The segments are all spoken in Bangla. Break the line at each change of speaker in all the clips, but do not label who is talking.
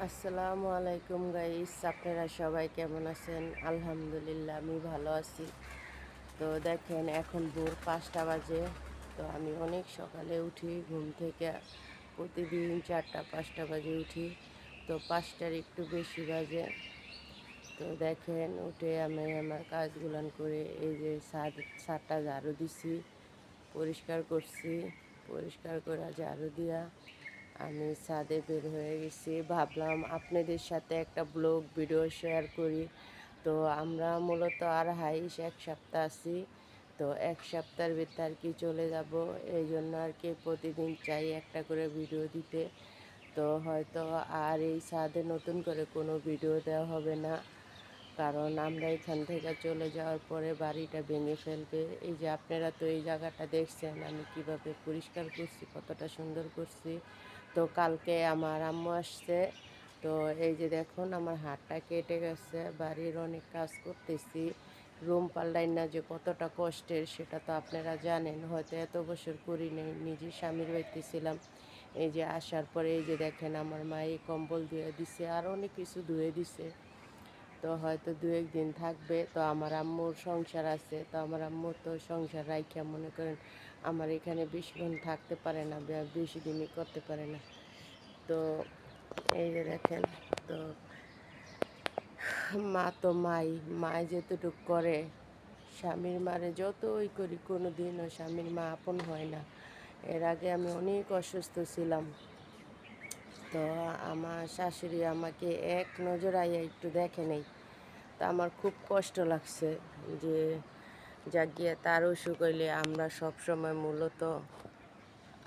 আসসালামু আলাইকুম গাইস, আপনারা সবাই কেমন আছেন? আলহামদুলিল্লাহ আমি ভালো আছি। তো দেখেন এখন ভোর 5টা বাজে। তো আমি অনেক সকালে উঠি ঘুম থেকে, প্রতিদিন 4টা 5টা বাজে উঠি। তো 5টার একটু বেশি বাজে। তো দেখেন উঠে আমি আমার কাজগুলান করে এই যে ছাদটা ঝাড়ু দিছি, পরিষ্কার করছি। পরিষ্কার করে ঝাড়ু দিয়া আমি ছাদে বের হয়ে গেছি। ভাবলাম আপনাদের সাথে একটা ব্লগ ভিডিও শেয়ার করি। তো আমরা মূলত আর হাইস 1 সপ্তাহ আছি। তো 1 সপ্তাহের ভিতর আর কি চলে যাব। এই জন্য আর কি প্রতিদিন চাই একটা করে ভিডিও দিতে। তো হয়তো আর এই ছাদে নতুন করে কোনো ভিডিও দেওয়া হবে না, কারণ আমরা এখান থেকে চলে যাওয়ার পরে বাড়িটা ভেঙে ফেলবে। এই যে আপনারা তো এই জায়গাটা দেখছেন আমি কিভাবে পরিষ্কার করছি, কতটা সুন্দর করছি। তো কালকে আমার আম্মু আসছে। তো এই যে দেখুন আমার হাতটা কেটে গেছে, বাড়ির অনেক কাজ করতেছি। রুম পাল্টাই না যে কতটা কষ্টের সেটা তো আপনারা জানেন, হয়তো এত বছর করি নাই, নিজে স্বামীর বাড়িতে ছিলাম। এই যে আসার পরে এই যে দেখেন আমার মা এই কম্বল ধুয়ে দিছে আর অনেক কিছু ধুয়ে দিছে। তো হয়তো 2-1 দিন থাকবে। তো আমার আম্মুর সংসার আছে, তো আমার আম্মু তো সংসার রাইখা মনে করেন আমার এখানে বেশিক্ষণ থাকতে পারে না, বেশি দিনই করতে পারে না। তো এই যে দেখেন, তো মা তো মাই যেতটুক করে, স্বামীর মারে যতই করি কোনো দিনও স্বামীর মা আপন হয় না। এর আগে আমি অনেক অসুস্থ ছিলাম। তো আমার শাশুড়ি আমাকে এক নজর আইয়া একটু দেখে নেই। তা আমার খুব কষ্ট লাগছে যে যাক গিয়ে তার অসুখ হইলে আমরা সবসময় মূলত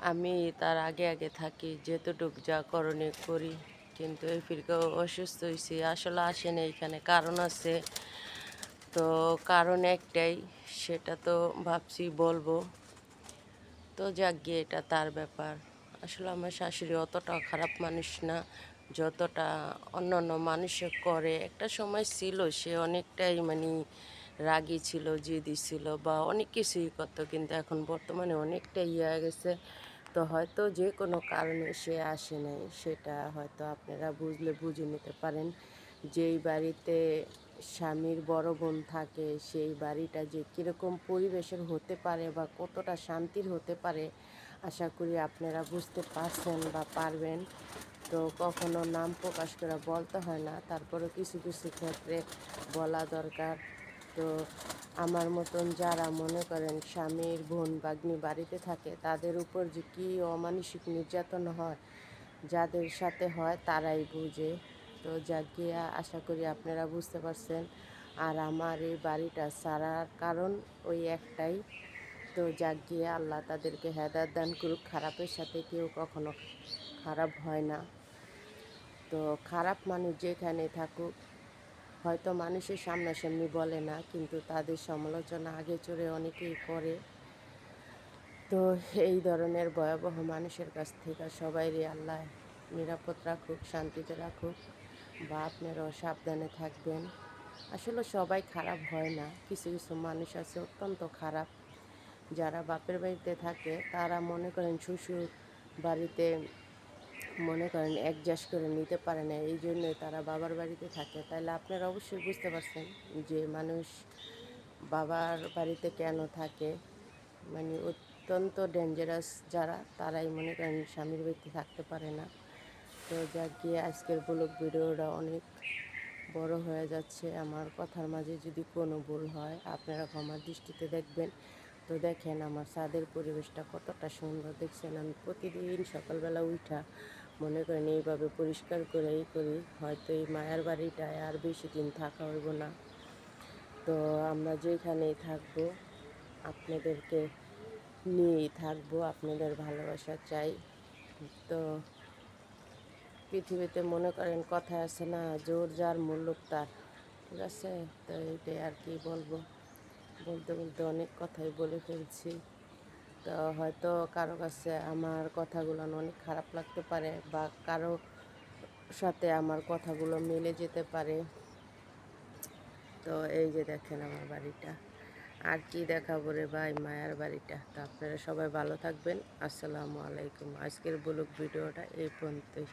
আমি তার আগে আগে থাকি, যেতটুক যা করণীয় করি। কিন্তু এই ফিরকেও অসুস্থ হয়েছি, আসলে আসে না, এখানে কারণ আছে। তো কারণ একটাই, সেটা তো ভাবছি বলবো। তো যাক গিয়ে এটা তার ব্যাপার। আসলে আমার শাশুড়ি অতটা খারাপ মানুষ না, যতটা অন্যান্য মানুষে করে। একটা সময় ছিল সে অনেকটাই মানে রাগী ছিল, জিদি ছিল বা অনেক কিছুই করতো, কিন্তু এখন বর্তমানে অনেকটাই ইয়ে হয়ে গেছে। তো হয়তো যে কোনো কারণে সে আসে নাই, সেটা হয়তো আপনারা বুঝলে বুঝে নিতে পারেন। যেই বাড়িতে স্বামীর বড় বোন থাকে সেই বাড়িটা যে কীরকম পরিবেশের হতে পারে বা কতটা শান্তির হতে পারে, আশা করি আপনারা বুঝতে পারছেন বা পারবেন। তো কখনো নাম প্রকাশ করে বলতে হয় না, তারপরেও কিছু কিছু ক্ষেত্রে বলা দরকার। তো আমার মতন যারা মনে করেন স্বামীর বোন ভাগ্নি বাড়িতে থাকে তাদের উপর যে কী অমানসিক নির্যাতন হয়, যাদের সাথে হয় তারাই বুঝে। তো যাক গিয়া আশা করি আপনারা বুঝতে পারছেন। আর আমার এই বাড়িটা ছাড়ার কারণ ওই একটাই। তো যাক গিয়ে আল্লাহ তাদেরকে হেদায়েত দান করুক। খারাপের সাথে কেউ কখনো খারাপ হয় না। তো খারাপ মানুষ যেখানে থাকুক, হয়তো মানুষের সামনাসামনি বলে না, কিন্তু তাদের সমালোচনা আগে চড়ে অনেকেই করে। তো এই ধরনের ভয়াবহ মানুষের কাছ থেকে সবাইরই আল্লাহ নিরাপদ রাখুক, শান্তিতে রাখুক, বা আপনারাও সাবধানে থাকবেন। আসলে সবাই খারাপ হয় না, কিছু কিছু মানুষ আছে অত্যন্ত খারাপ, যারা বাপের বাড়িতে থাকে তারা মনে করেন শ্বশুর বাড়িতে মনে করেন অ্যাডজাস্ট করে নিতে পারে না, এই জন্যই তারা বাবার বাড়িতে থাকে। তাহলে আপনারা অবশ্যই বুঝতে পারছেন যে মানুষ বাবার বাড়িতে কেন থাকে। মানে অত্যন্ত ডেঞ্জারাস যারা, তারাই মনে করেন স্বামীর বাড়িতে থাকতে পারে না। তো যাক গিয়ে আজকের ব্লগ ভিডিওটা অনেক বড় হয়ে যাচ্ছে, আমার কথার মাঝে যদি কোনো ভুল হয় আপনারা ক্ষমার দৃষ্টিতে দেখবেন। তো দেখেন আমার ছাদের পরিবেশটা কতটা সুন্দর, দেখছেন আমি প্রতিদিন সকালবেলা উঠা মনে করেন এইভাবে পরিষ্কার করে করি। হয়তো এই মায়ার বাড়িটায় আর বেশি দিন থাকা হইব না। তো আমরা যেখানেই থাকবো আপনাদেরকে নিয়েই থাকবো, আপনাদের ভালোবাসা চাই। তো পৃথিবীতে মনে করেন কথা আছে না, জোর যার মূল্য তার, ঠিক আছে? তো এইটাই আর কি বলবো, বলতে বলতে অনেক কথাই বলে ফেলছি। তো হয়তো কারো কাছে আমার কথাগুলো অনেক খারাপ লাগতে পারে বা কারো সাথে আমার কথাগুলো মিলে যেতে পারে। তো এই যে দেখেন আমার বাড়িটা, আর কি দেখাবো রে ভাই, মায়ার বাড়িটা। তো আপনারা সবাই ভালো থাকবেন। আসসালামু আলাইকুম। আজকের ব্লগ ভিডিওটা এই পর্যন্তই।